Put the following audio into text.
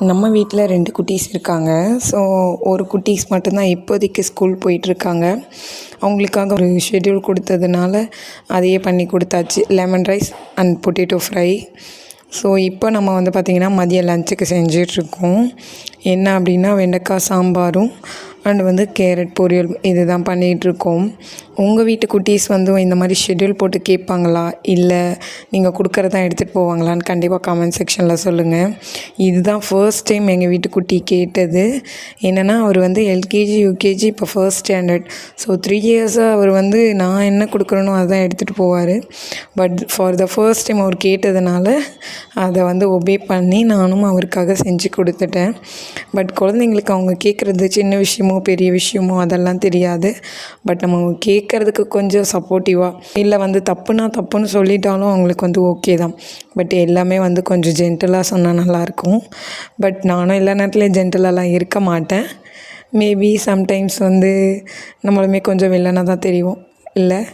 நம்ம வீட்டில் 2 குட்டீஸ் இருக்காங்க. ஸோ ஒரு குட்டீஸ் மட்டும்தான் இப்போதைக்கு ஸ்கூல் போயிட்டுருக்காங்க. அவங்களுக்காக ஒரு ஷெட்யூல் கொடுத்ததுனால அதையே பண்ணி கொடுத்தாச்சு. Lemon rice and potato fry. So இப்போ நம்ம பார்த்திங்கன்னா மதியம் லஞ்சுக்கு செஞ்சிட்ருக்கோம். என்ன அப்படின்னா வெண்டைக்காய் சாம்பாரும் அண்ட் கேரட் பொரியல் இது தான் பண்ணிகிட்ருக்கோம். உங்கள் வீட்டு குட்டீஸ் இந்த மாதிரி ஷெட்யூல் போட்டு கேட்பாங்களா, இல்லை நீங்கள் கொடுக்குறதான் எடுத்துகிட்டு போவாங்களான்னு கண்டிப்பாக கமெண்ட் செக்ஷனில் சொல்லுங்கள். இதுதான் ஃபர்ஸ்ட் டைம் எங்கள் வீட்டு குட்டி கேட்டது. என்னென்னா அவர் எல்கேஜி யூகேஜி இப்போ ஃபர்ஸ்ட் ஸ்டாண்டர்ட். ஸோ 3 இயர்ஸாக அவர் நான் என்ன கொடுக்குறேனோ அதுதான் எடுத்துகிட்டு போவார். But for the first time அவர் கேட்டதுனால அதை ஒபே பண்ணி நானும் அவருக்காக செஞ்சு கொடுத்துட்டேன். பட் குழந்தைங்களுக்கு அவங்க கேட்குறது சின்ன விஷயமோ பெரிய விஷயமோ அதெல்லாம் தெரியாது. பட் நம்ம கேட்குறதுக்கு கொஞ்சம் சப்போர்ட்டிவாக, இல்லை தப்புனா தப்புன்னு சொல்லிட்டாலும் அவங்களுக்கு ஓகே தான். பட் எல்லாமே கொஞ்சம் ஜென்டலாக சொன்னால் நல்லாயிருக்கும். பட் நானும் எல்லா நேரத்துலையும் ஜென்டலாலாம் இருக்க மாட்டேன். மேபி சம்டைம்ஸ் நம்மளுமே கொஞ்சம் வில்லனாக தான் தெரியும் இல்லை.